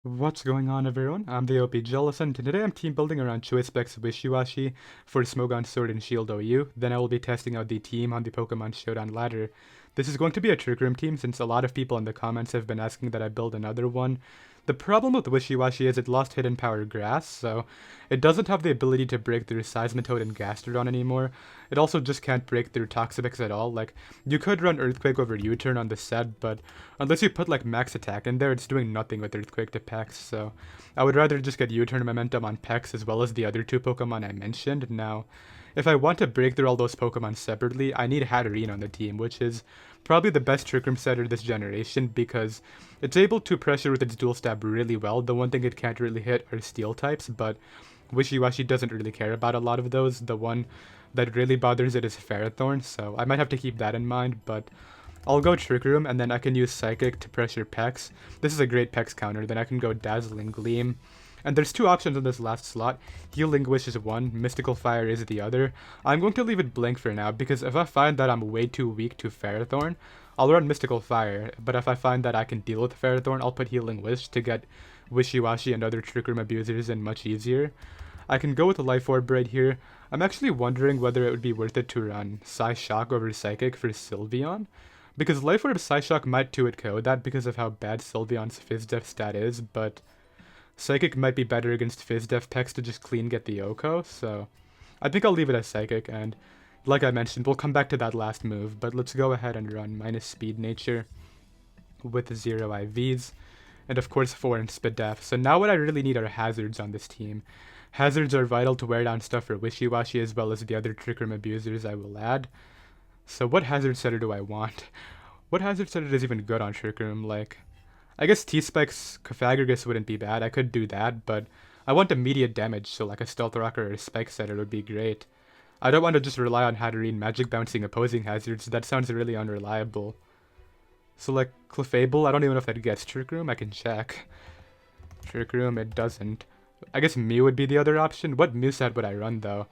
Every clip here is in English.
What's going on, everyone? I'm the OPJellicent, and today I'm team building around Choicepec's Wishiwashi for Smogon Sword and Shield OU. Then I will be testing out the team on the Pokemon Showdown ladder. This is going to be a Trick Room team since a lot of people in the comments have been asking that I build another one. The problem with Wishiwashi is it lost Hidden Power Grass, so it doesn't have the ability to break through Seismitoad and Gastrodon anymore. It also just can't break through Toxapex at all. Like, you could run Earthquake over U-turn on the set, but unless you put like max attack in there, it's doing nothing with Earthquake to Pex, so I would rather just get U-turn momentum on Pex as well as the other two Pokemon I mentioned. Now, if I want to break through all those Pokemon separately, I need Hatterene on the team, which is probably the best Trick Room setter this generation because it's able to pressure with its dual stab really well. The one thing it can't really hit are steel types, but Wishiwashi doesn't really care about a lot of those. The one that really bothers it is Ferrothorn, so I might have to keep that in mind, but I'll go Trick Room, and then I can use Psychic to pressure Pex. This is a great Pex counter. Then I can go Dazzling Gleam. And there's two options in this last slot. Healing Wish is one, Mystical Fire is the other. I'm going to leave it blank for now, because if I find that I'm way too weak to Ferrothorn, I'll run Mystical Fire. But if I find that I can deal with Ferrothorn, I'll put Healing Wish to get Wishiwashi and other Trick Room abusers in much easier. I can go with a Life Orb right here. I'm actually wondering whether it would be worth it to run Psy-Shock over Psychic for Sylveon. Because Life Orb Psyshock might 2-hit KO that because of how bad Sylveon's Fizdef stat is, but Psychic might be better against Fizdef Pex to just clean get the Oko, so I think I'll leave it as Psychic, and like I mentioned, we'll come back to that last move, but let's go ahead and run minus Speed Nature with 0 IVs, and of course 4 in Spadef. So now what I really need are hazards on this team. Hazards are vital to wear down stuff for Wishiwashi as well as the other Trick Room abusers I will add. So what hazard setter do I want? What hazard setter is even good on Trick Room? Like, I guess T-Specs Cofagrigus wouldn't be bad. I could do that, but I want immediate damage, so like a Stealth Rocker or a Spike setter would be great. I don't want to just rely on Hatterene magic bouncing opposing hazards. That sounds really unreliable. So like Clefable, I don't even know if that gets Trick Room. I can check. Trick Room, it doesn't. I guess Mew would be the other option. What Mew set would I run though?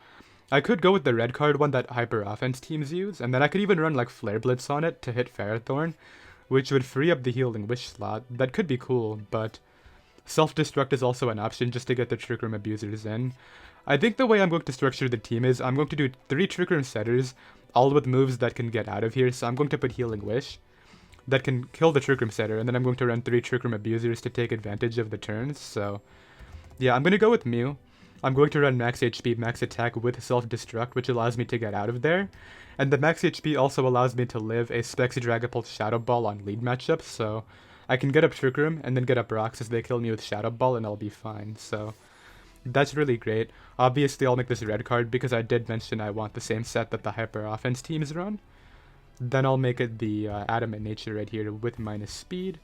I could go with the red card one that hyper offense teams use, and then I could even run like Flare Blitz on it to hit Ferrothorn, which would free up the Healing Wish slot. That could be cool, but Self-Destruct is also an option just to get the Trick Room abusers in. I think the way I'm going to structure the team is I'm going to do 3 Trick Room setters, all with moves that can get out of here, so I'm going to put Healing Wish. That can kill the Trick Room setter, and then I'm going to run 3 Trick Room abusers to take advantage of the turns, so yeah, I'm going to go with Mew. I'm going to run max HP, max attack with Self-Destruct, which allows me to get out of there. And the max HP also allows me to live a Spexy Dragapult Shadow Ball on lead matchups, so I can get up Trick Room and then get up Rocks as they kill me with Shadow Ball and I'll be fine, so that's really great. Obviously I'll make this red card because I did mention I want the same set that the Hyper Offense teams run. Then I'll make it the Adamant Nature right here with minus speed,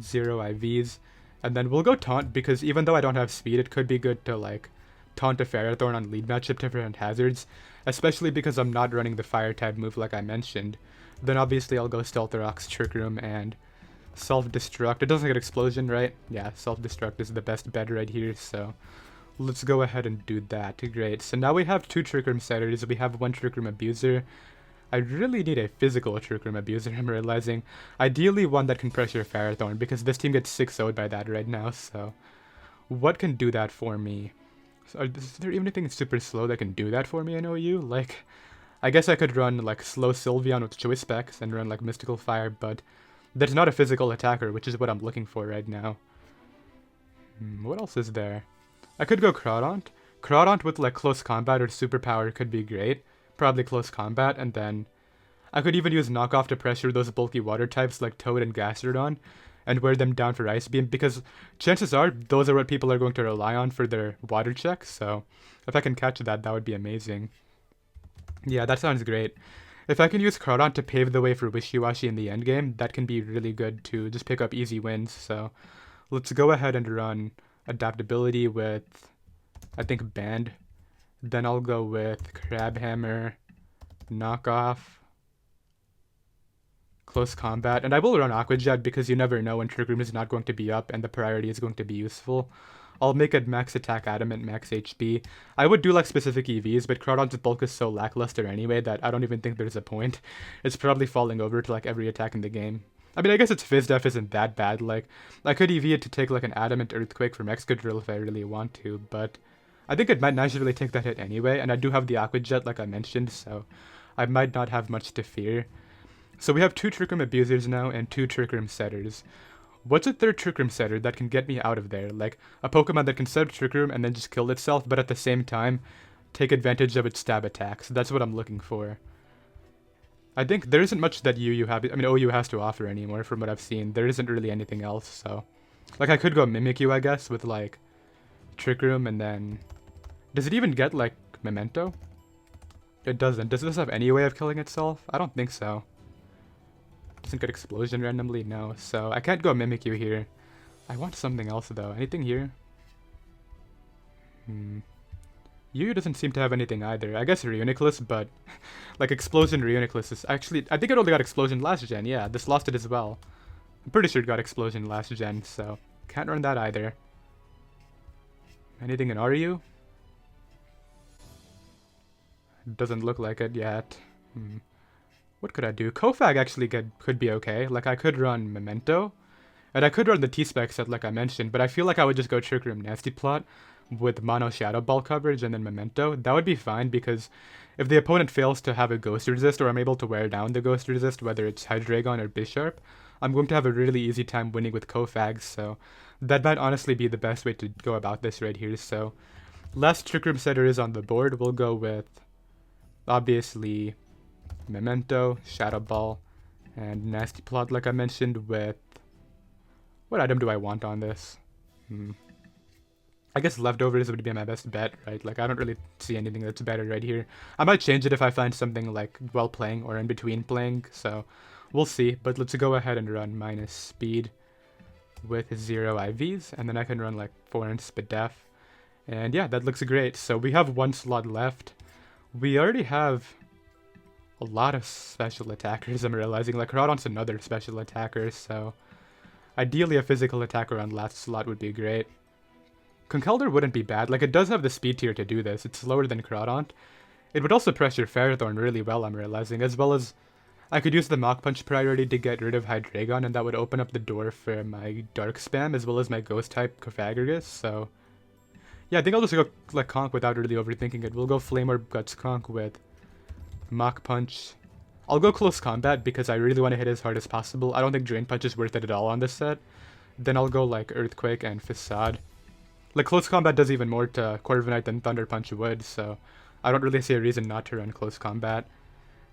0 IVs. And then we'll go Taunt, because even though I don't have speed, it could be good to, like, taunt a Ferrothorn on lead matchup to prevent hazards, especially because I'm not running the Fire-type move like I mentioned. Then obviously I'll go Stealth Rocks, Trick Room, and Self-Destruct. It doesn't get Explosion, right? Yeah, Self-Destruct is the best bet right here, so let's go ahead and do that. Great. So now we have 2 Trick Room setters, we have 1 Trick Room abuser. I really need a physical Trick Room abuser, I'm realizing. Ideally one that can pressure Ferrothorn, because this team gets 6-0'd by that right now, so what can do that for me? So is there even anything super slow that can do that for me in OU? Like, I guess I could run like slow Sylveon with Choice Specs and run like Mystical Fire, but that's not a physical attacker, which is what I'm looking for right now. What else is there? I could go Crawdaunt. Crawdaunt with like close combat or superpower could be great. Probably close combat, and then I could even use knockoff to pressure those bulky water types like Toad and Gastrodon and wear them down for Ice Beam, because chances are those are what people are going to rely on for their water checks, so if I can catch that, that would be amazing. Yeah, that sounds great. If I can use Crawdaunt to pave the way for Wishiwashi in the endgame, that can be really good to just pick up easy wins, so let's go ahead and run Adaptability with, I think, Band. Then I'll go with Crabhammer, Knockoff, Close Combat, and I will run Aqua Jet because you never know when Trick Room is not going to be up and the priority is going to be useful. I'll make it max attack adamant, max HP. I would do like specific EVs, but Crawdaunt's bulk is so lackluster anyway that I don't even think there's a point. It's probably falling over to like every attack in the game. I mean, I guess its Fizz Def isn't that bad. Like, I could EV it to take like an Adamant Earthquake from Excadrill if I really want to, but I think it might naturally take that hit anyway, and I do have the Aqua Jet like I mentioned, so I might not have much to fear. So we have 2 Trick Room Abusers now and 2 Trick Room Setters. What's a third Trick Room Setter that can get me out of there? Like, a Pokemon that can set up Trick Room and then just kill itself, but at the same time, take advantage of its stab attacks. That's what I'm looking for. I think there isn't much that OU has to offer anymore from what I've seen. There isn't really anything else, so... Like, I could go Mimikyu, I guess, with, like, Trick Room, and then... Does it even get, like, Memento? It doesn't. Does this have any way of killing itself? I don't think so. Doesn't get Explosion randomly? No. So, I can't go Mimikyu here. I want something else, though. Anything here? Yu doesn't seem to have anything either. I guess Reuniclus, but... like, Explosion Reuniclus is actually... I think it only got Explosion last gen. Yeah, this lost it as well. I'm pretty sure it got Explosion last gen, so... Can't run that either. Anything in RU? Doesn't look like it yet. What could I do? Kofag actually could be okay. Like, I could run Memento. And I could run the T-Spec set like I mentioned, but I feel like I would just go Trick Room Nasty Plot with Mono Shadow Ball coverage and then Memento. That would be fine, because if the opponent fails to have a Ghost Resist, or I'm able to wear down the Ghost Resist, whether it's Hydreigon or Bisharp, I'm going to have a really easy time winning with Kofag, so that might honestly be the best way to go about this right here. So, last Trick Room Setter is on the board. We'll go with, obviously, Memento, Shadow Ball, and Nasty Plot like I mentioned with... What item do I want on this? I guess Leftovers would be my best bet, right? Like, I don't really see anything that's better right here. I might change it if I find something, like, while playing or in between playing, so we'll see. But let's go ahead and run minus speed with 0 IVs, and then I can run, like, 4 in Spadef. And yeah, that looks great. So we have 1 slot left. We already have a lot of special attackers, I'm realizing. Like, Groudon's another special attacker, so... Ideally, a physical attacker on last slot would be great. Conkeldurr wouldn't be bad. Like, it does have the speed tier to do this. It's slower than Groudon. It would also pressure Ferrothorn really well, I'm realizing, as well as I could use the Mach Punch priority to get rid of Hydreigon, and that would open up the door for my Dark Spam, as well as my Ghost-type Cofagrigus, so... Yeah, I think I'll just go, like, Conk without really overthinking it. We'll go Flame Orb Guts Conk with Mach Punch. I'll go Close Combat because I really want to hit as hard as possible. I don't think Drain Punch is worth it at all on this set. Then I'll go, like, Earthquake and Facade. Like, Close Combat does even more to Corviknight than Thunder Punch would, so I don't really see a reason not to run Close Combat.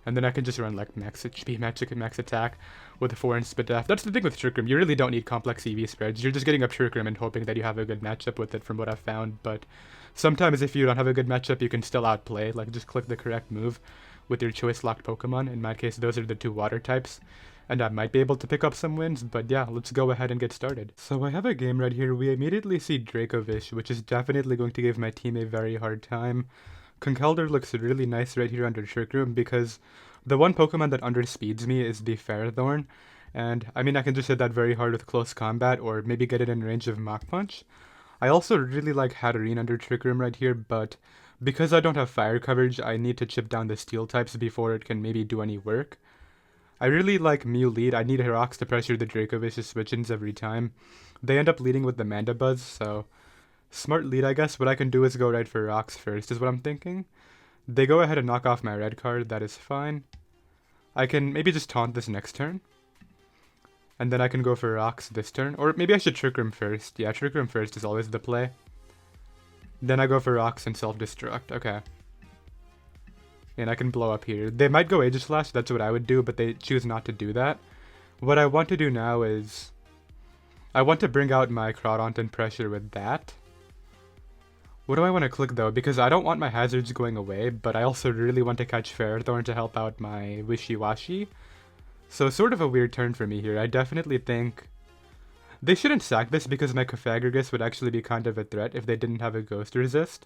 And then I can just run, like, Max HP, Max Attack with a 4 in Spadef. That's the thing with Trick Room. You really don't need complex EV spreads. You're just getting up Trick Room and hoping that you have a good matchup with it from what I've found. But sometimes if you don't have a good matchup, you can still outplay. Like, just click the correct move with your choice-locked Pokemon. In my case, those are the 2 water types. And I might be able to pick up some wins, but yeah, let's go ahead and get started. So I have a game right here. We immediately see Dracovish, which is definitely going to give my team a very hard time. Conkeldurr looks really nice right here under Trick Room, because the one Pokemon that underspeeds me is the Ferrothorn. And, I mean, I can just hit that very hard with Close Combat, or maybe get it in range of Mach Punch. I also really like Hatterene under Trick Room right here, but because I don't have fire coverage, I need to chip down the steel types before it can maybe do any work. I really like Mew lead. I need Rocks to pressure the Dracovish's switch-ins every time. They end up leading with the Mandibuzz, so smart lead, I guess. What I can do is go right for Rocks first, is what I'm thinking. They go ahead and knock off my red card. That is fine. I can maybe just taunt this next turn. And then I can go for Rocks this turn. Or maybe I should Trick Room first. Yeah, Trick Room first is always the play. Then I go for Rocks and Self-Destruct. Okay. And I can blow up here. They might go Aegislash, that's what I would do, but they choose not to do that. What I want to do now is... I want to bring out my Groudon and pressure with that. What do I want to click though? Because I don't want my hazards going away, but I also really want to catch Ferrothorn to help out my Wishiwashi. So sort of a weird turn for me here. I definitely think... They shouldn't sack this because my Cofagrigus would actually be kind of a threat if they didn't have a Ghost Resist.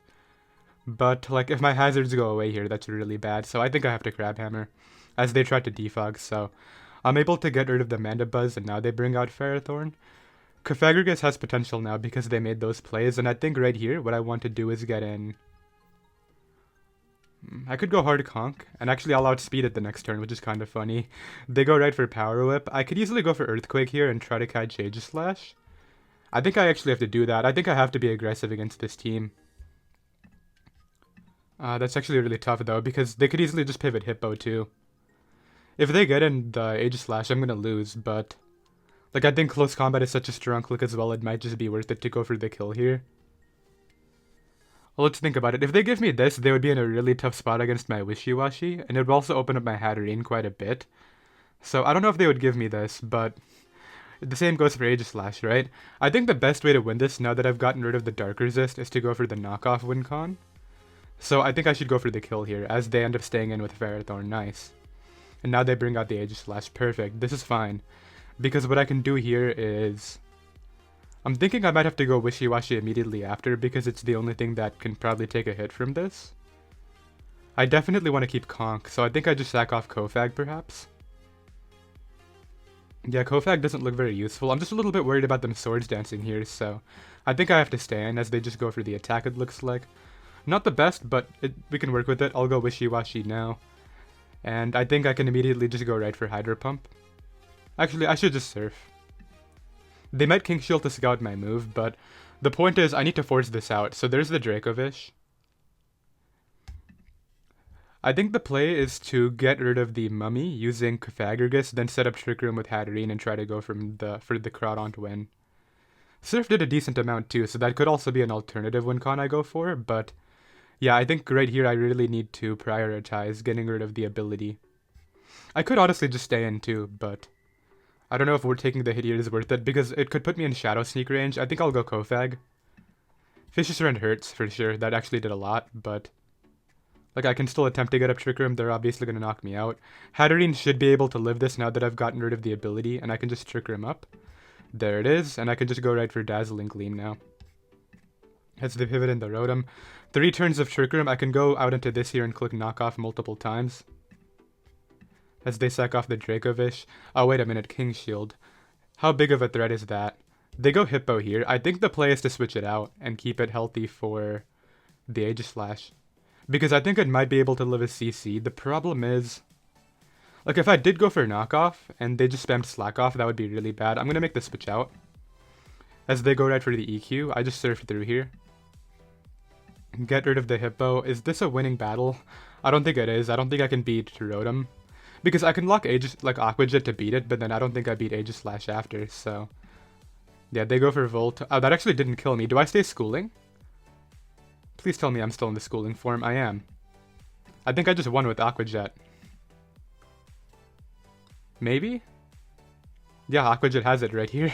But, like, if my hazards go away here, that's really bad. So I think I have to Crab Hammer, as they try to defog. So I'm able to get rid of the Mandibuzz, and now they bring out Ferrothorn. Cofagrigus has potential now because they made those plays, and I think right here, what I want to do is get in... I could go hard conk, and actually I'll outspeed it the next turn, which is kind of funny. They go right for Power Whip. I could easily go for Earthquake here and try to catch Aegislash. I think I actually have to do that. I think I have to be aggressive against this team. That's actually really tough though, because they could easily just pivot Hippo too. If they get in the Aegislash, I'm gonna lose, but like I think close combat is such a strong click as well, it might just be worth it to go for the kill here. Well, let's think about it. If they give me this, they would be in a really tough spot against my Wishiwashi, and it would also open up my Hatterene quite a bit. So I don't know if they would give me this, but the same goes for Aegislash, right? I think the best way to win this, now that I've gotten rid of the Dark Resist, is to go for the knockoff win con. So I think I should go for the kill here, as they end up staying in with Ferrothorn. Nice. And now they bring out the Aegislash. Perfect. This is fine. Because what I can do here is... I'm thinking I might have to go Wishiwashi immediately after, because it's the only thing that can probably take a hit from this. I definitely want to keep Conk, so I think I just sack off Kofag, perhaps. Yeah, Kofag doesn't look very useful. I'm just a little bit worried about them Swords Dancing here, so I think I have to stay in, as they just go for the attack, it looks like. Not the best, but we can work with it. I'll go Wishiwashi now. And I think I can immediately just go right for Hydro Pump. Actually, I should just Surf. They might King Shield to scout my move, but the point is I need to force this out. So there's the Dracovish. I think the play is to get rid of the Mummy using Cofagrigus, then set up Trick Room with Hatterene and try to go for the Crawdaunt win. Surf did a decent amount too, so that could also be an alternative win con I go for, but yeah, I think right here I really need to prioritize getting rid of the ability. I could honestly just stay in too, but I don't know if we're taking the hit here is worth it, because it could put me in Shadow Sneak range. I think I'll go Kofag. Vicious Rend hurts, for sure. That actually did a lot, but like I can still attempt to get up Trick Room. They're obviously going to knock me out. Hatterene should be able to live this now that I've gotten rid of the ability, and I can just Trick Room up. There it is, and I can just go right for Dazzling Gleam now. As they pivot in the Rotom. 3 turns of Trick Room, I can go out into this here and click Knockoff multiple times. As they sack off the Dracovish. Oh, wait a minute, King Shield. How big of a threat is that? They go Hippo here. I think the play is to switch it out and keep it healthy for the Aegislash. Because I think it might be able to live a CC. The problem is, like if I did go for knockoff and they just spammed slack off, that would be really bad. I'm going to make the switch out. As they go right for the EQ, I just surf through here. Get rid of the Hippo. Is this a winning battle? I don't think it is. I don't think I can beat Rotom. Because I can lock Aqua Jet to beat it, but then I don't think I beat Aegislash after, so... Yeah, they go for Volt. Oh, that actually didn't kill me. Do I stay schooling? Please tell me I'm still in the schooling form. I am. I think I just won with Aqua Jet. Maybe? Yeah, Aqua Jet has it right here.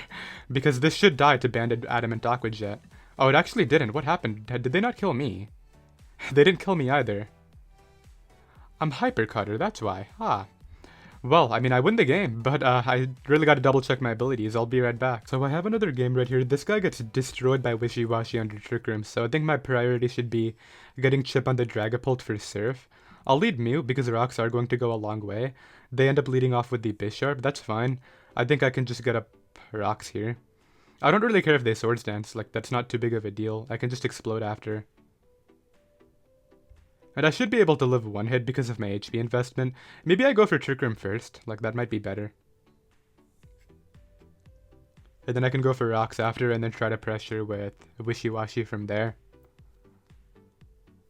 Because this should die to Banded Adamant Aqua Jet. Oh, it actually didn't. What happened? Did they not kill me? They didn't kill me either. I'm Hyper Cutter, that's why. Ah. Well, I mean, I win the game, but I really got to double check my abilities. I'll be right back. So I have another game right here. This guy gets destroyed by Wishiwashi under Trick Room, so I think my priority should be getting Chip on the Dragapult for Surf. I'll lead Mew, because rocks are going to go a long way. They end up leading off with the Bisharp. That's fine. I think I can just get up rocks here. I don't really care if they Swords Dance. Like, that's not too big of a deal. I can just explode after. And I should be able to live one hit because of my HP investment. Maybe I go for Trick Room first. Like, that might be better. And then I can go for rocks after and then try to pressure with Wishiwashi from there.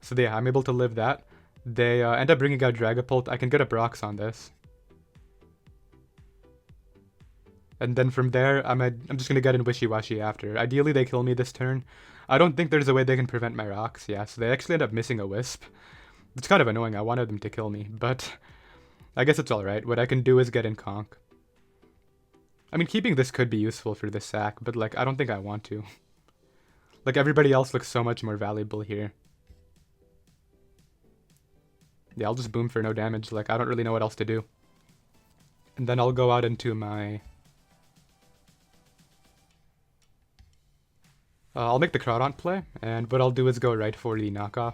So yeah, I'm able to live that. They end up bringing out Dragapult. I can get up rocks on this. And then from there, I'm just going to get in Wishiwashi after. Ideally, they kill me this turn. I don't think there's a way they can prevent my rocks. Yeah, so they actually end up missing a Wisp. It's kind of annoying. I wanted them to kill me, but I guess it's alright. What I can do is get in Conk. I mean, keeping this could be useful for this sack, but like, I don't think I want to. Like, everybody else looks so much more valuable here. Yeah, I'll just boom for no damage. Like, I don't really know what else to do. And then I'll go out into my... I'll make the Crawdaunt play, and what I'll do is go right for the knockoff.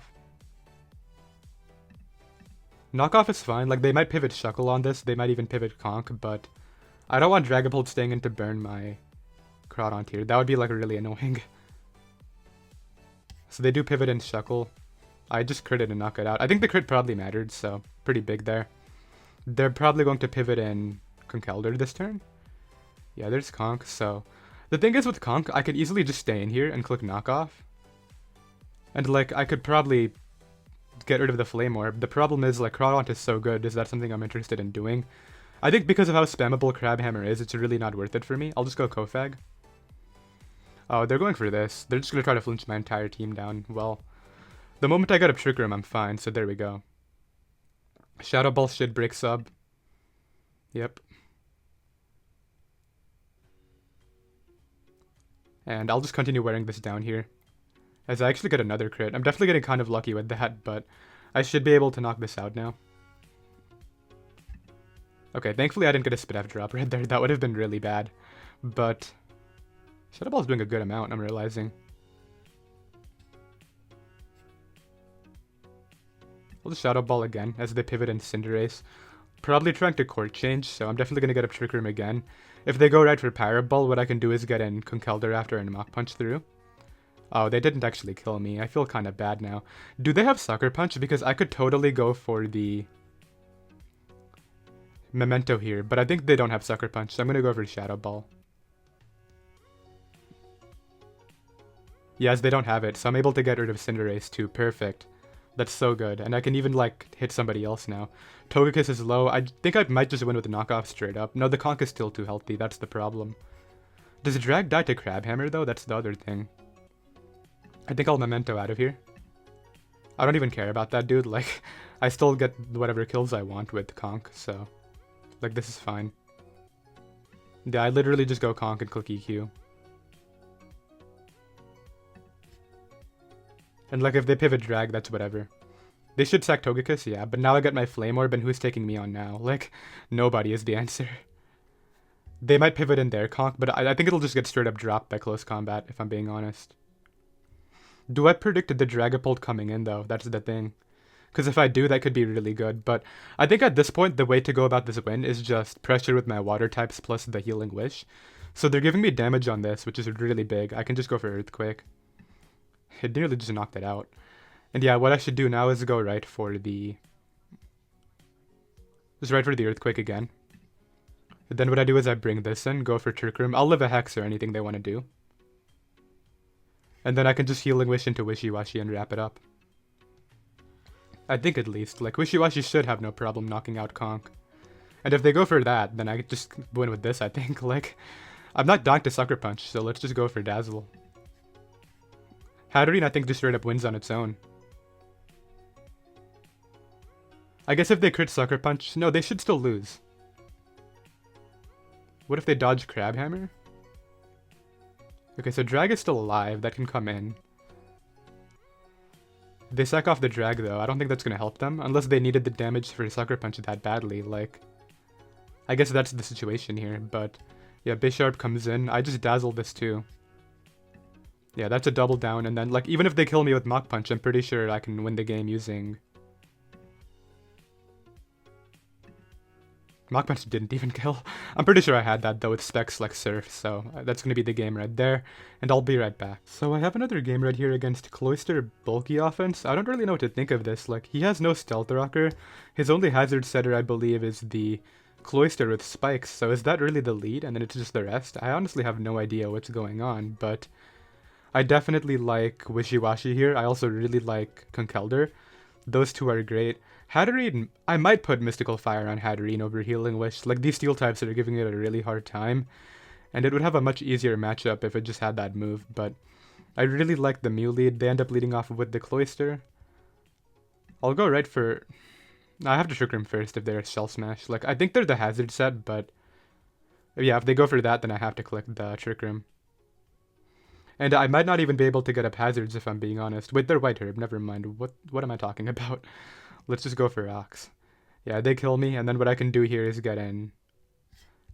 Knockoff is fine, like they might pivot Shuckle on this, they might even pivot Conk, but I don't want Dragapult staying in to burn my Crawdaunt here. That would be like really annoying. So they do pivot in Shuckle. I just critted and knock it out. I think the crit probably mattered, so pretty big there. They're probably going to pivot in Conkeldurr this turn. Yeah, there's Conk, so... The thing is with Conk, I could easily just stay in here and click knockoff. And like, I could probably get rid of the Flame Orb. The problem is, like, Crawdaunt is so good, is that something I'm interested in doing? I think because of how spammable Crabhammer is, it's really not worth it for me. I'll just go Kofag. Oh, they're going for this. They're just gonna try to flinch my entire team down. Well, the moment I get a Trick Room, I'm fine, so there we go. Shadow Ball should break sub. Yep. And I'll just continue wearing this down here, as I actually get another crit. I'm definitely getting kind of lucky with that, but I should be able to knock this out now. Okay, thankfully I didn't get a Spit F drop right there. That would have been really bad. But Shadow Ball's doing a good amount, I'm realizing. I'll just Shadow Ball again as they pivot in Cinderace. Probably trying to court change, so I'm definitely going to get a Trick Room again. If they go right for Pirate Ball, what I can do is get in Conkeldurr after and Mach Punch through. Oh, they didn't actually kill me. I feel kind of bad now. Do they have Sucker Punch? Because I could totally go for the Memento here, but I think they don't have Sucker Punch, so I'm going to go for Shadow Ball. Yes, they don't have it, so I'm able to get rid of Cinderace too. Perfect. That's so good, and I can even, like, hit somebody else now. Togekiss is low. I think I might just win with the knockoff straight up. No, the Conk is still too healthy. That's the problem. Does Drag die to Crabhammer, though? That's the other thing. I think I'll Memento out of here. I don't even care about that dude. Like, I still get whatever kills I want with Conk, so... Like, this is fine. Yeah, I literally just go Conk and click EQ. And like, if they pivot drag, that's whatever. They should sack Togekiss, yeah, but now I get my Flame Orb, and who's taking me on now? Like, nobody is the answer. They might pivot in their Conk, but I think it'll just get straight up dropped by close combat, if I'm being honest. Do I predict the Dragapult coming in, though? That's the thing. Because if I do, that could be really good, but I think at this point, the way to go about this win is just pressure with my water types plus the Healing Wish. So they're giving me damage on this, which is really big. I can just go for Earthquake. It nearly just knocked it out. And yeah, what I should do now is go right for the... Just right for the Earthquake again. And then what I do is I bring this in, go for Trick Room. I'll live a Hex or anything they want to do. And then I can just Healing Wish into Wishiwashi and wrap it up. I think at least. Like, Wishiwashi should have no problem knocking out Conk. And if they go for that, then I just win with this, I think. Like, I'm not dying to Sucker Punch, so let's just go for Dazzle. Hatterene, I think, just straight up wins on its own. I guess if they crit Sucker Punch... No, they should still lose. What if they dodge Crabhammer? Okay, so Drag is still alive. That can come in. They sack off the Drag, though. I don't think that's going to help them. Unless they needed the damage for Sucker Punch that badly. Like, I guess that's the situation here. But, yeah, Bisharp comes in. I just Dazzle this, too. Yeah, that's a double down, and then, like, even if they kill me with Mach Punch, I'm pretty sure I can win the game using... Mach Punch didn't even kill. I'm pretty sure I had that, though, with specs like Surf, so that's going to be the game right there, and I'll be right back. So I have another game right here against Cloyster Bulky Offense. I don't really know what to think of this. Like, he has no Stealth Rocker. His only Hazard Setter, I believe, is the Cloyster with Spikes, so is that really the lead, and then it's just the rest? I honestly have no idea what's going on, but... I definitely like Wishiwashi here. I also really like Conkeldurr. Those two are great. Hatterene, I might put Mystical Fire on Hatterene over Healing Wish. Like, these steel types are giving it a really hard time. And it would have a much easier matchup if it just had that move. But I really like the Mew lead. They end up leading off with the Cloyster. I'll go right for... I have to Trick Room first if they're Shell Smash. Like, I think they're the Hazard set, but... Yeah, if they go for that, then I have to click the Trick Room. And I might not even be able to get up hazards if I'm being honest. Wait, they're White Herb, never mind. What am I talking about? Let's just go for Rocks. Yeah, they kill me, and then what I can do here is get in...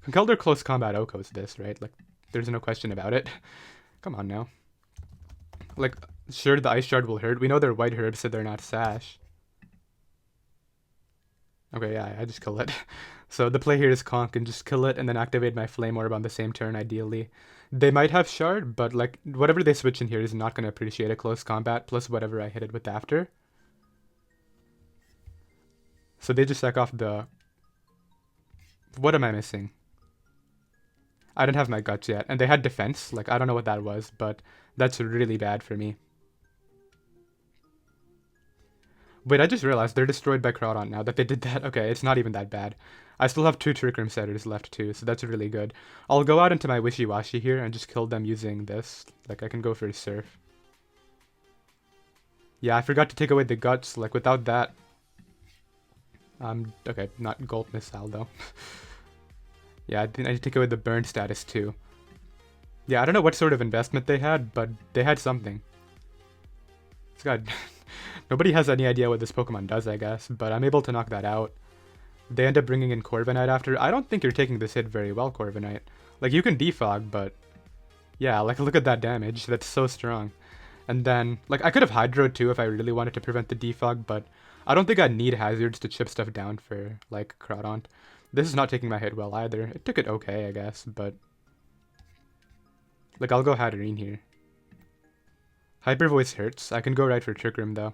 Conkeldurr Close Combat Oko's this, right? Like, there's no question about it. Come on now. Like, sure, the Ice Shard will hurt. We know they're White Herb, so they're not Sash. Okay, yeah, I just kill it. So the play here is Conk and just kill it, and then activate my Flame Orb on the same turn, ideally. They might have Shard, but like whatever they switch in here is not going to appreciate a close combat, plus whatever I hit it with after. So they just sack off the... What am I missing? I didn't have my guts yet. And they had defense. Like, I don't know what that was, but that's really bad for me. Wait, I just realized they're destroyed by Groudon now that they did that. Okay, it's not even that bad. I still have 2 Trick Room setters left too, so that's really good. I'll go out into my Wishiwashi here and just kill them using this. Like, I can go for a Surf. Yeah, I forgot to take away the guts. Like, without that... okay, not Gold Missile though. Yeah, I think I need to take away the burn status too. Yeah, I don't know what sort of investment they had, but they had something. This guy... Nobody has any idea what this Pokemon does, I guess, but I'm able to knock that out. They end up bringing in Corviknight after. I don't think you're taking this hit very well, Corviknight. Like, you can defog, but... Yeah, like, look at that damage. That's so strong. And then, like, I could have Hydroed too if I really wanted to prevent the defog, but I don't think I need hazards to chip stuff down for, like, Groudon. This is not taking my hit well either. It took it okay, I guess, but... Like, I'll go Hatterene here. Hyper Voice hurts. I can go right for Trick Room, though.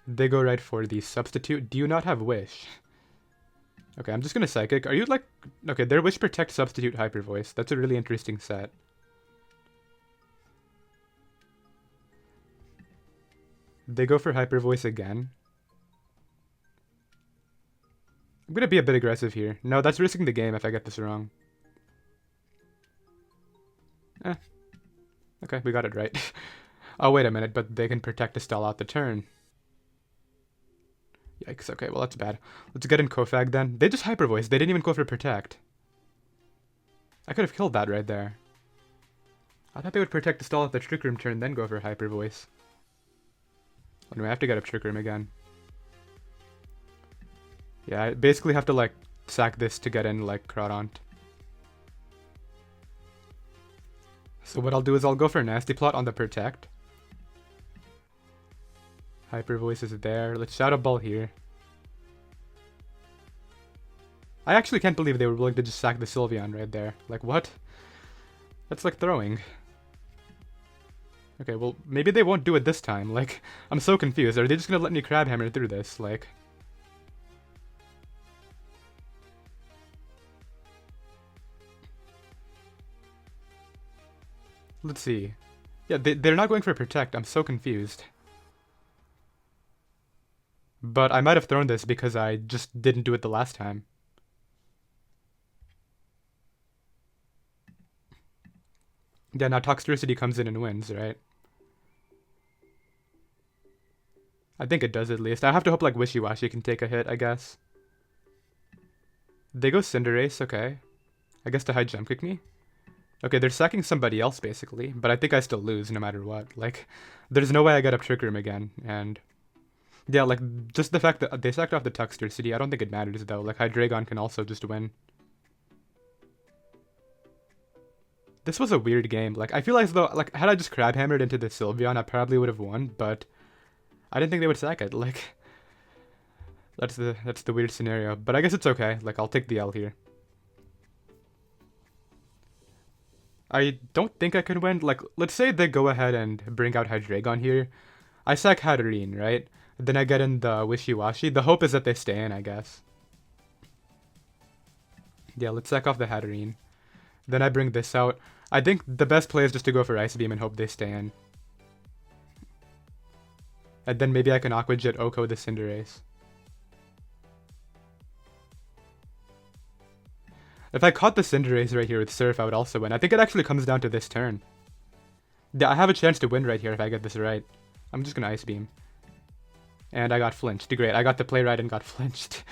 They go right for the Substitute. Do you not have Wish? Okay, I'm just gonna Psychic. Are you like... Okay, their Wish Protect Substitute Hyper Voice. That's a really interesting set. They go for Hyper Voice again. I'm gonna be a bit aggressive here. No, that's risking the game if I get this wrong. Okay, we got it right. Oh, wait a minute, but they can Protect to stall out the turn. Yikes, okay, well that's bad. Let's get in Kofag then. They just Hyper Voice. They didn't even go for Protect. I could have killed that right there. I thought they would Protect to stall out the Trick Room turn, then go for Hyper Voice. Anyway, I have to get up Trick Room again. Yeah, I basically have to, like, sack this to get in, like, Groudon. So what I'll do is I'll go for Nasty Plot on the Protect. Hyper Voice is there. Let's Shadow Ball here. I actually can't believe they were willing to just sack the Sylveon right there. Like, what? That's like throwing. Okay, well, maybe they won't do it this time. Like, I'm so confused. Are they just gonna let me Crab Hammer through this? Like... Let's see. Yeah, they're not going for Protect. I'm so confused. But I might have thrown this because I just didn't do it the last time. Yeah, now Toxtricity comes in and wins, right? I think it does at least. I have to hope like Wishiwashi can take a hit, I guess. They go Cinderace, okay. I guess to hide Jump Kick me. Okay, they're sacking somebody else basically, but I think I still lose no matter what. Like, there's no way I get up Trick Room again, and... Yeah, like, just the fact that they sacked off the Toxtricity, I don't think it matters though. Like, Hydreigon can also just win. This was a weird game. Like, I feel as though, like, had I just Crab Hammered into the Sylveon, I probably would have won, but I didn't think they would sack it. Like, that's the weird scenario. But I guess it's okay. Like, I'll take the L here. I don't think I could win. Like, let's say they go ahead and bring out Hydreigon here. I sack Hatterene, right? Then I get in the Wishiwashi. The hope is that they stay in, I guess. Yeah, let's sack off the Hatterene. Then I bring this out. I think the best play is just to go for Ice Beam and hope they stay in. And then maybe I can Aqua Jet Oko the Cinderace. If I caught the Cinderace right here with Surf, I would also win. I think it actually comes down to this turn. Yeah, I have a chance to win right here if I get this right. I'm just gonna Ice Beam. And I got flinched. Great, I got the play right and got flinched.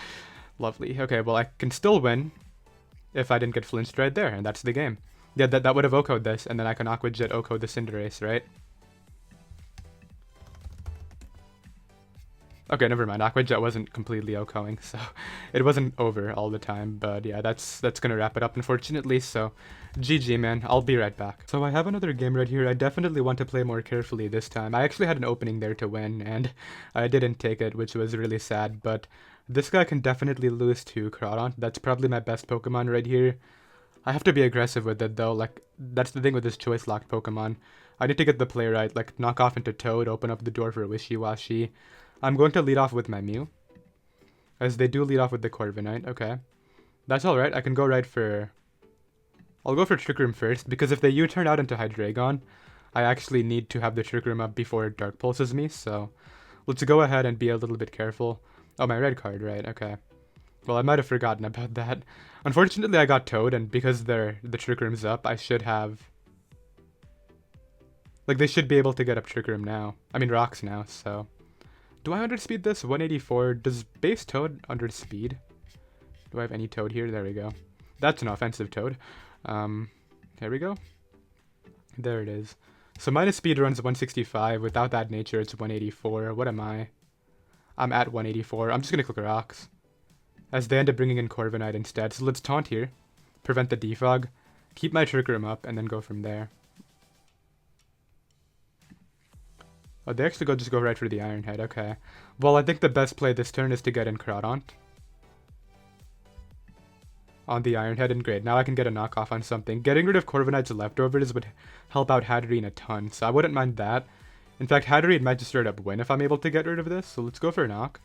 Lovely. Okay, well, I can still win if I didn't get flinched right there, and that's the game. Yeah, that would have Oko'd this, and then I can Aqua Jet Oko the Cinderace, right? Okay, never mind. Aqua Jet wasn't completely Okoing, so it wasn't over all the time. But yeah, that's gonna wrap it up, unfortunately. So, GG, man. I'll be right back. So I have another game right here. I definitely want to play more carefully this time. I actually had an opening there to win, and I didn't take it, which was really sad. But this guy can definitely lose to Groudon. That's probably my best Pokemon right here. I have to be aggressive with it, though. Like, that's the thing with this choice-locked Pokemon. I need to get the play right, like knock off into Toad, open up the door for Wishiwashi. I'm going to lead off with my Mew, as they do lead off with the Corviknight. Okay, that's alright. I can go right for... I'll go for Trick Room first, because if they U-turn out into Hydreigon, I actually need to have the Trick Room up before Dark Pulses me, so let's go ahead and be a little bit careful. Oh, my red card, right, okay. Well, I might have forgotten about that. Unfortunately, I got Toad, and because the Trick Room's up, I should have... Like, they should be able to get up Trick Room now. I mean, Rocks now, so... Do I underspeed this? 184. Does base Toad underspeed? Do I have any Toad here? There we go. That's an offensive Toad. There we go. There it is. So minus speed runs 165. Without that nature, it's 184. What am I? I'm at 184. I'm just going to click Rocks, as they end up bringing in Corviknight instead. So let's Taunt here. Prevent the defog. Keep my Trick Room up, and then go from there. Oh, they actually just go right for the Iron Head. Okay. Well, I think the best play this turn is to get in Crawdaunt on the Iron Head, and great. Now I can get a knockoff on something. Getting rid of Corviknight's leftovers would help out Hatterene a ton, so I wouldn't mind that. In fact, Hatterene might just straight up win if I'm able to get rid of this, so let's go for a knock.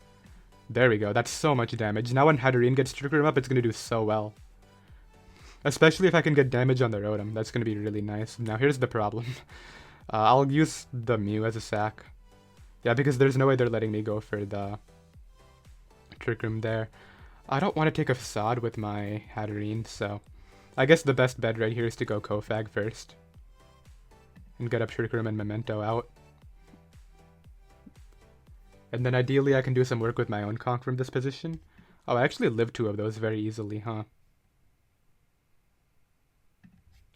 There we go. That's so much damage. Now when Hatterene gets Trick Room up, it's going to do so well. Especially if I can get damage on the Rotom. That's going to be really nice. Now here's the problem. I'll use the Mew as a sack. Yeah, because there's no way they're letting me go for the Trick Room there. I don't want to take a Facade with my Hatterene, so I guess the best bet right here is to go Kofag first and get up Trick Room and Memento out. And then ideally I can do some work with my own Conk from this position. Oh, I actually live 2 of those very easily, huh?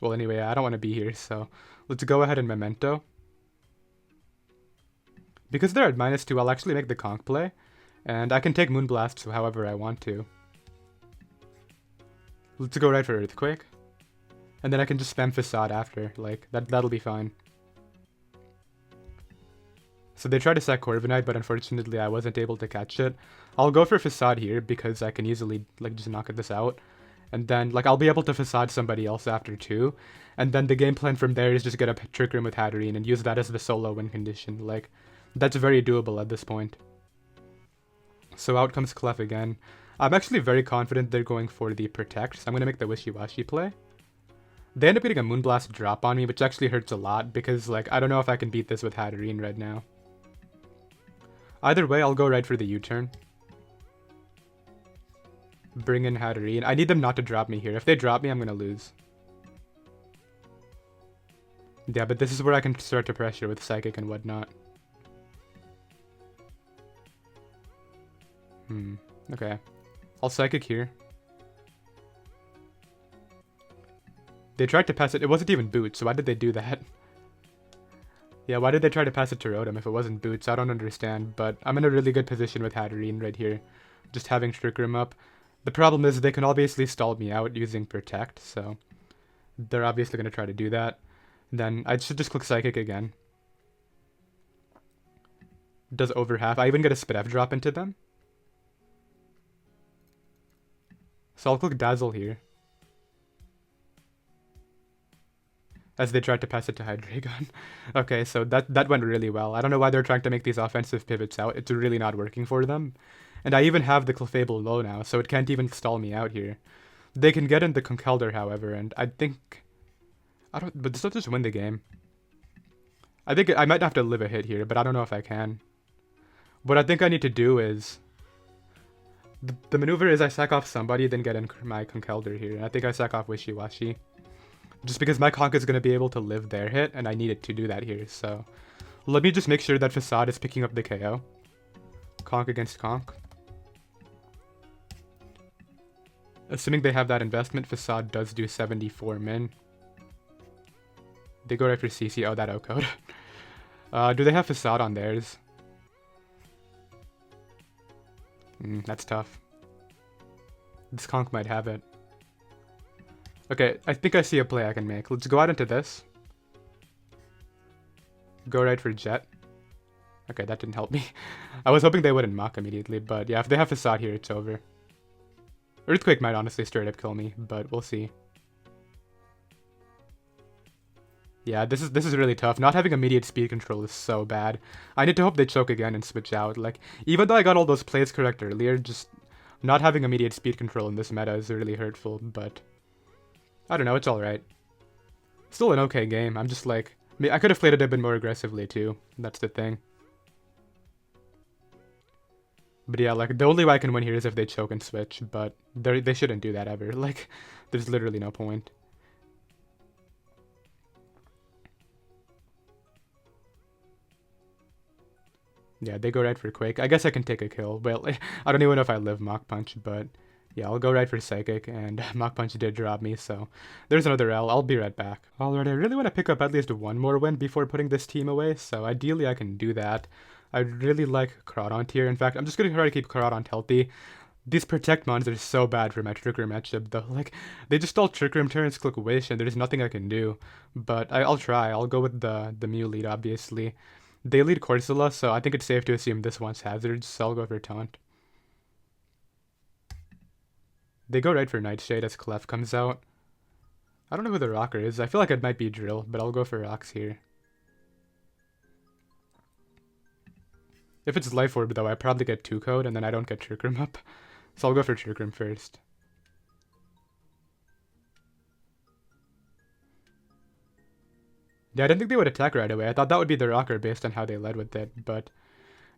Well, anyway, I don't want to be here, so let's go ahead and Memento. Because they're at -2, I'll actually make the Conk play, and I can take Moonblast however I want to. Let's go right for Earthquake, and then I can just spam Facade after, like, that'll be fine. So they tried to sack Corviknight, but unfortunately I wasn't able to catch it. I'll go for Facade here, because I can easily, like, just knock this out. And then, like, I'll be able to Facade somebody else after too. And then the game plan from there is just get a Trick Room with Hatterene and use that as the solo win condition. Like, that's very doable at this point. So out comes Clef again. I'm actually very confident they're going for the Protect, so I'm going to make the Wishiwashi play. They end up getting a Moonblast drop on me, which actually hurts a lot, because, like, I don't know if I can beat this with Hatterene right now. Either way, I'll go right for the U-turn. Bring in Hatterene. I need them not to drop me here. If they drop me, I'm going to lose. Yeah, but this is where I can start to pressure with Psychic and whatnot. Okay. I'll Psychic here. They tried to pass it. It wasn't even Boots, so why did they do that? Yeah, why did they try to pass it to Rotom if it wasn't Boots? I don't understand, but I'm in a really good position with Hatterene right here. Just having Trick Room up. The problem is they can obviously stall me out using Protect, so they're obviously going to try to do that. Then I should just click Psychic again. Does over half. I even get a Spidef drop into them. So I'll click Dazzle here, as they tried to pass it to Hydreigon. Okay, so that went really well. I don't know why they're trying to make these offensive pivots out. It's really not working for them. And I even have the Clefable low now, so it can't even stall me out here. They can get in the Conkeldurr, however, and I think... but this will just win the game. I think I might have to live a hit here, but I don't know if I can. What I think I need to do is... The maneuver is I sack off somebody, then get in my Conkeldurr here. And I think I sack off Wishiwashi. Just because my Conk is going to be able to live their hit, and I need it to do that here, so... Let me just make sure that Facade is picking up the KO. Conk against Conk. Assuming they have that investment, Facade does do 74 min. They go right for CC. Oh, that O-code. Do they have Facade on theirs? That's tough. This Conk might have it. Okay, I think I see a play I can make. Let's go out into this. Go right for Jet. Okay, that didn't help me. I was hoping they wouldn't mock immediately, but yeah, if they have Facade here, it's over. Earthquake might honestly straight up kill me, but we'll see. Yeah, this is really tough. Not having immediate speed control is so bad. I need to hope they choke again and switch out. Like, even though I got all those plays correct earlier, just not having immediate speed control in this meta is really hurtful, but I don't know, it's alright. Still an okay game. I'm just like, I could have played it a bit more aggressively too. That's the thing. But yeah, like, the only way I can win here is if they choke and switch, but they shouldn't do that ever. Like, there's literally no point. Yeah, they go right for Quake. I guess I can take a kill. Well, I don't even know if I live Mach Punch, but yeah, I'll go right for Psychic, and Mach Punch did drop me, so there's another L. I'll be right back. Alright, I really want to pick up at least one more win before putting this team away, so ideally I can do that. I really like Crawdaunt here. In fact, I'm just going to try to keep Crawdaunt healthy. These Protect mons are so bad for my Trick Room matchup, though. Like, they just all Trick Room turns, click Wish, and there's nothing I can do. But I'll try. I'll go with the Mew lead, obviously. They lead Corsola, so I think it's safe to assume this one's hazards, so I'll go for Taunt. They go right for Nightshade as Clef comes out. I don't know who the rocker is. I feel like it might be Drill, but I'll go for Rocks here. If it's Life Orb, though, I probably get 2-code, and then I don't get Trick Room up. So I'll go for Trick Room first. Yeah, I didn't think they would attack right away. I thought that would be the rocker based on how they led with it, but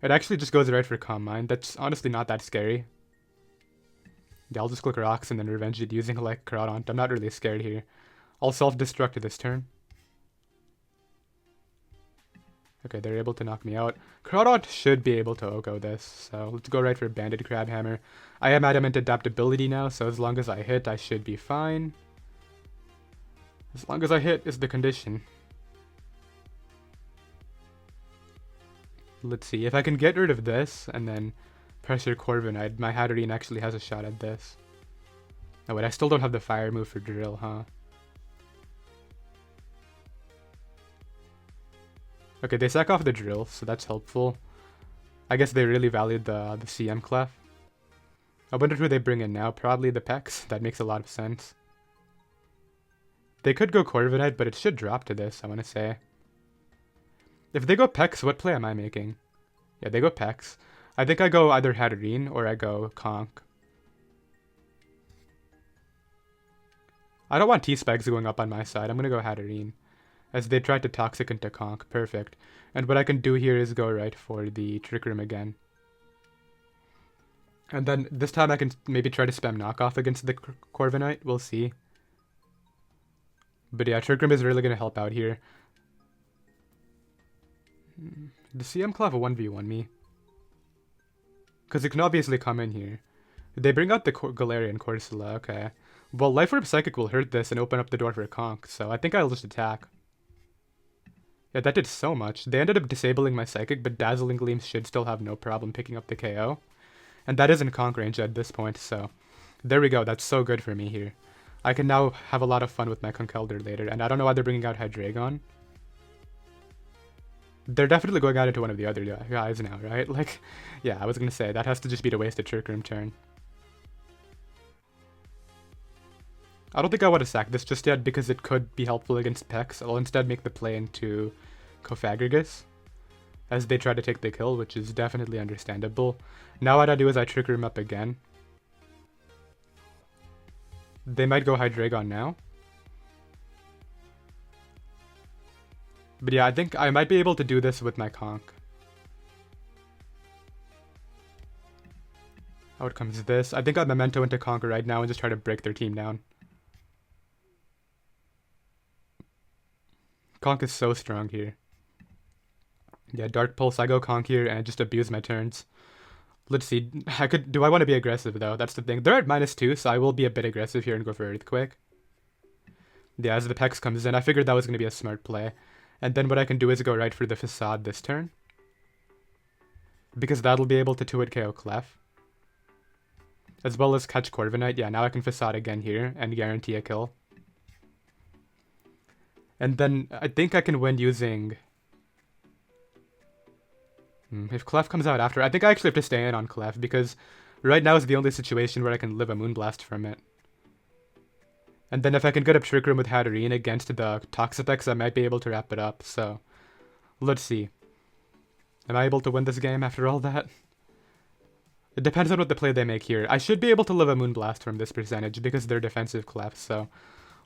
it actually just goes right for Calm Mind. That's honestly not that scary. Yeah, I'll just click Rocks and then revenge it using like Crawdaunt. I'm not really scared here. I'll Self-Destruct this turn. Okay, they're able to knock me out. Crawdaunt should be able to Oko this, so let's go right for Banded Crab Hammer. I am Adamant Adaptability now, so as long as I hit, I should be fine. As long as I hit is the condition. Let's see, if I can get rid of this and then pressure Corviknight, my Hatterene actually has a shot at this. Oh wait, I still don't have the fire move for Drill, huh? Okay, they sack off the Drill, so that's helpful. I guess they really valued the CM Clef. I wonder who they bring in now. Probably the Pex. That makes a lot of sense. They could go Corviknight, but it should drop to this, I want to say. If they go Pex, what play am I making? Yeah, they go Pex. I think I go either Hatterene or I go Conk. I don't want T-Specs going up on my side. I'm going to go Hatterene. As they tried to Toxic into Conk. Perfect. And what I can do here is go right for the Trick Room again. And then this time I can maybe try to spam Knockoff against the Corviknight. We'll see. But yeah, Trick Room is really going to help out here. The CM Clef 1v1 me. Because it can obviously come in here. They bring out the Galarian Corsola, okay. Well, Life Orb Psychic will hurt this and open up the door for Conk, so I think I'll just attack. Yeah, that did so much. They ended up disabling my Psychic, but Dazzling Gleam should still have no problem picking up the KO. And that is in Conk range at this point, so there we go. That's so good for me here. I can now have a lot of fun with my Conkeldurr later, and I don't know why they're bringing out Hydreigon. They're definitely going out into one of the other guys now, right? Like, yeah, I was going to say, that has to just be to waste a Trick Room turn. I don't think I want to sack this just yet because it could be helpful against Pex. I'll instead make the play into Cofagrigus as they try to take the kill, which is definitely understandable. Now what I do is I Trick Room up again. They might go Hydreigon now. But yeah, I think I might be able to do this with my Conk. Out comes this. I think I'll Memento into Conk right now and just try to break their team down. Conk is so strong here. Yeah, Dark Pulse, I go Conk here and just abuse my turns. Let's see. Do I want to be aggressive though? That's the thing. They're at -2, so I will be a bit aggressive here and go for Earthquake. Yeah, as the Pex comes in, I figured that was going to be a smart play. And then what I can do is go right for the Facade this turn. Because that'll be able to 2-hit KO Clef. As well as catch Corviknight. Yeah, now I can Facade again here and guarantee a kill. And then I think I can win using... if Clef comes out after... I think I actually have to stay in on Clef because right now is the only situation where I can live a Moonblast from it. And then if I can get a Trick Room with Hatterene against the Toxapex, I might be able to wrap it up, so let's see. Am I able to win this game after all that? It depends on what the play they make here. I should be able to live a Moonblast from this percentage because they're defensive clefs, so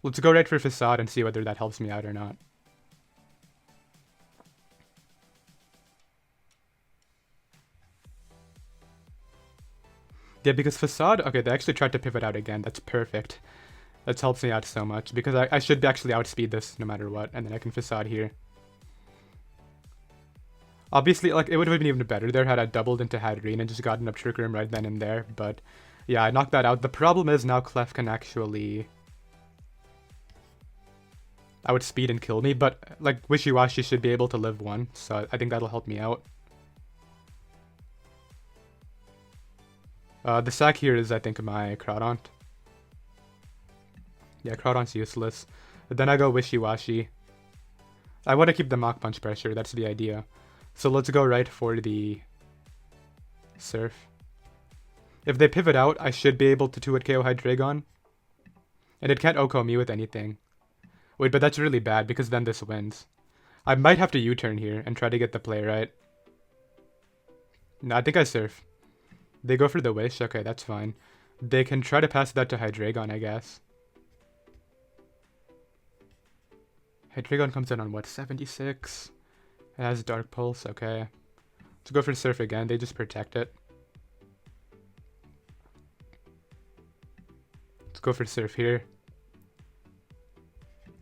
let's go right for Facade and see whether that helps me out or not. Yeah, because Facade, okay, they actually tried to pivot out again. That's perfect. That helps me out so much because I should actually outspeed this no matter what, and then I can Facade here. Obviously, like, it would have been even better there had I doubled into Hatterene and just gotten up Trick Room right then and there, but yeah, I knocked that out. The problem is now Clef can actually outspeed and kill me, but like Wishiwashi should be able to live one, so I think that'll help me out. The sack here is, I think, my Crawdaunt. Yeah, Crawdaunt's useless. But then I go Wishiwashi. I want to keep the Mach Punch pressure, that's the idea. So let's go right for the Surf. If they pivot out, I should be able to 2-hit KO Hydreigon. And it can't OHKO me with anything. Wait, but that's really bad because then this wins. I might have to U-turn here and try to get the play right. No, I think I Surf. They go for the Wish? Okay, that's fine. They can try to pass that to Hydreigon, I guess. Hydreigon comes in on what, 76? It has Dark Pulse, okay. Let's go for Surf again, they just protect it. Let's go for Surf here.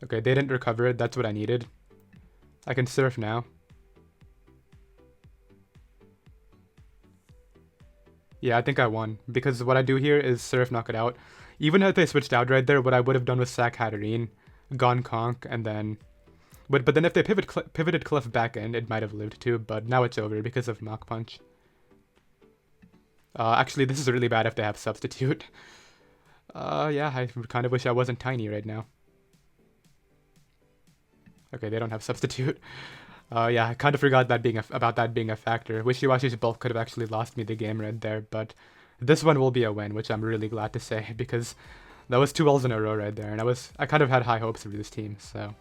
Okay, they didn't recover it, that's what I needed. I can Surf now. Yeah, I think I won, because what I do here is Surf, knock it out. Even if they switched out right there, what I would have done was sack Hatterene, gone Conk, and then... But then if they pivoted Clef back in, it might have lived too, but now it's over because of Mach Punch. Actually, this is really bad if they have Substitute. Yeah, I kind of wish I wasn't tiny right now. Okay, they don't have Substitute. Yeah, I kind of forgot that about that being a factor. Wishiwashi's bulk could have actually lost me the game right there, but this one will be a win, which I'm really glad to say, because that was 2 L's in a row right there, and I kind of had high hopes for this team, so...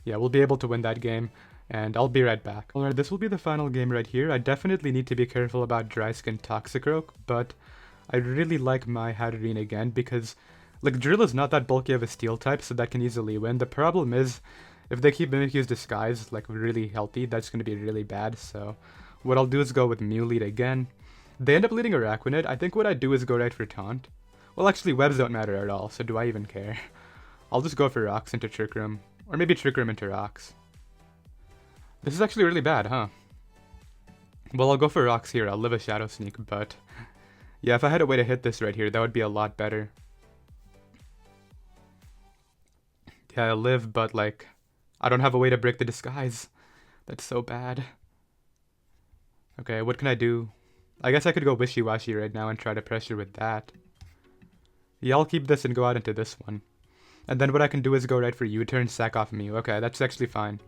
Yeah, we'll be able to win that game, and I'll be right back. Alright, this will be the final game right here. I definitely need to be careful about Dry Skin Toxicroak, but I really like my Hatterene again, because, like, Drill is not that bulky of a Steel type, so that can easily win. The problem is, if they keep Mimikyu's Disguise, like, really healthy, that's going to be really bad, so what I'll do is go with Mew lead again. They end up leading Araquanid. I think what I do is go right for Taunt. Well, actually, webs don't matter at all, so do I even care? I'll just go for Rocks into Trick Room. Or maybe Trick Room into Rocks. This is actually really bad, huh? Well, I'll go for Rocks here. I'll live a Shadow Sneak, but... Yeah, if I had a way to hit this right here, that would be a lot better. Yeah, I'll live, but, like... I don't have a way to break the Disguise. That's so bad. Okay, what can I do? I guess I could go Wishiwashi right now and try to pressure with that. Yeah, I'll keep this and go out into this one. And then what I can do is go right for U-turn, sack off Mew. Okay, that's actually fine.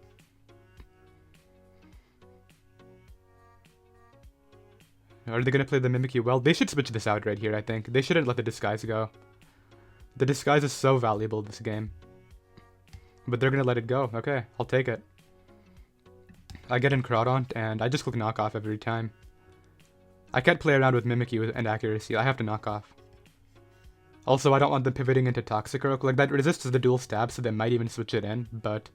Are they going to play the Mimikyu? Well, they should switch this out right here, I think. They shouldn't let the Disguise go. The Disguise is so valuable this game. But they're going to let it go. Okay, I'll take it. I get in Crawdaunt, and I just click knock off every time. I can't play around with Mimikyu and accuracy. I have to knock off. Also, I don't want them pivoting into Toxicroak. Like, that resists the dual stab, so they might even switch it in, but...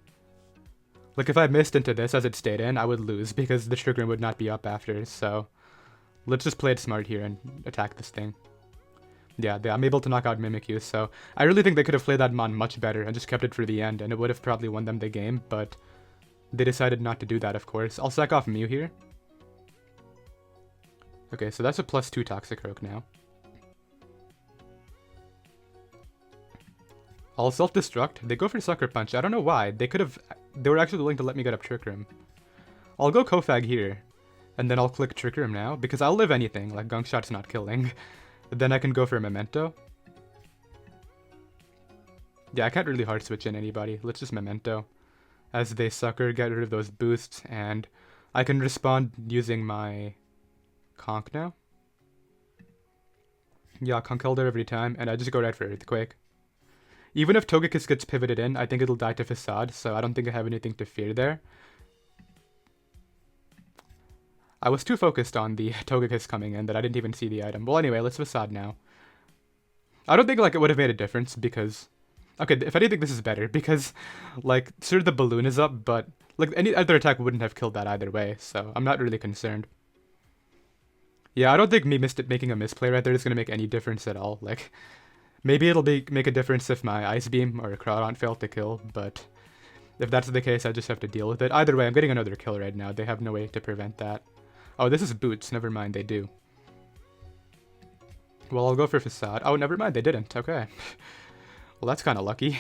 Like, if I missed into this as it stayed in, I would lose, because the Trick Room would not be up after, so... Let's just play it smart here and attack this thing. Yeah, I'm able to knock out Mimikyu, so... I really think they could have played that Mon much better and just kept it for the end, and it would have probably won them the game, but... They decided not to do that, of course. I'll sack off Mew here. Okay, so that's a +2 Toxicroak now. I'll Self-Destruct. They go for Sucker Punch. I don't know why. They were actually willing to let me get up Trick Room. I'll go Kofag here. And then I'll click Trick Room now, because I'll live anything. Like, Gunk Shot's not killing. Then I can go for Memento. Yeah, I can't really hard switch in anybody. Let's just Memento. As they Sucker, get rid of those boosts, and I can respond using my Conk now. Yeah, Conk Elder every time, and I just go right for Earthquake. Even if Togekiss gets pivoted in, I think it'll die to Facade, so I don't think I have anything to fear there. I was too focused on the Togekiss coming in that I didn't even see the item. Well, anyway, let's Facade now. I don't think, like, it would have made a difference because... Okay, if anything, this is better because, like, sure, the balloon is up, but, like, any other attack wouldn't have killed that either way, so I'm not really concerned. Yeah, I don't think me making a misplay right there is going to make any difference at all. Like, maybe it'll make a difference if my Ice Beam or Groudon failed to kill, but if that's the case, I just have to deal with it. Either way, I'm getting another kill right now. They have no way to prevent that. Oh, this is Boots. Never mind, they do. Well, I'll go for Facade. Oh, never mind, they didn't. Okay. Well, that's kind of lucky.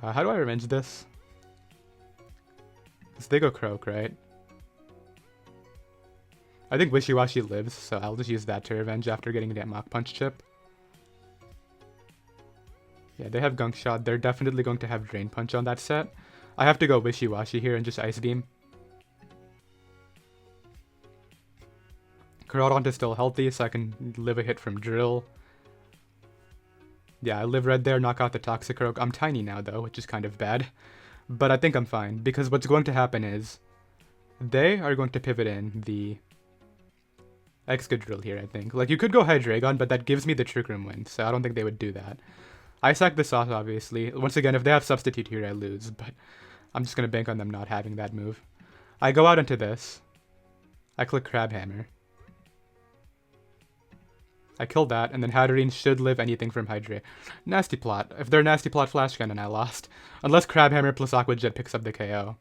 How do I revenge this? Because they go Croak, right? I think Wishiwashi lives, so I'll just use that to revenge after getting that Mach Punch chip. Yeah, they have Gunk Shot. They're definitely going to have Drain Punch on that set. I have to go Wishiwashi here and just Ice Beam. Groudon is still healthy, so I can live a hit from Drill. Yeah, I live right there, knock out the Toxicroak. I'm tiny now, though, which is kind of bad. But I think I'm fine, because what's going to happen is they are going to pivot in the Excadrill here, I think. Like, you could go Hydreigon, but that gives me the Trick Room win, so I don't think they would do that. I sack this off, obviously. Once again, if they have Substitute here, I lose, but I'm just going to bank on them not having that move. I go out into this. I click Crabhammer. I kill that, and then Hatterene should live anything from Hydra. Nasty Plot. If they're Nasty Plot Flash Cannon, I lost. Unless Crabhammer plus Aqua Jet picks up the KO.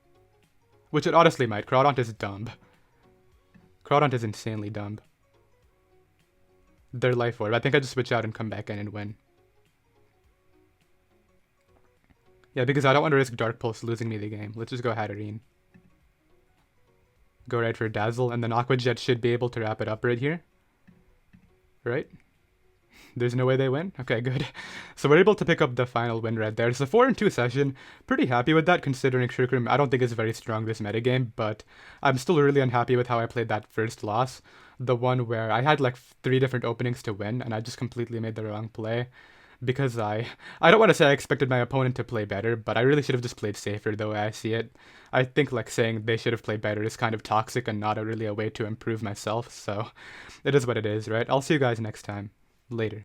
Which it honestly might. Groudon is dumb. Groudon is insanely dumb. They're Life Orb. I think I just switch out and come back in and win. Yeah, because I don't want to risk Dark Pulse losing me the game. Let's just go Hatterene. Go right for Dazzle, and then Aqua Jet should be able to wrap it up right here. Right? There's no way they win? Okay, good. So we're able to pick up the final win right there. It's a 4-2 session. Pretty happy with that, considering Trick Room I don't think is very strong this metagame, but I'm still really unhappy with how I played that first loss. The one where I had like 3 different openings to win, and I just completely made the wrong play. Because I don't want to say I expected my opponent to play better, but I really should have just played safer the way I see it. I think like saying they should have played better is kind of toxic and not really a way to improve myself, so it is what it is, right? I'll see you guys next time. Later.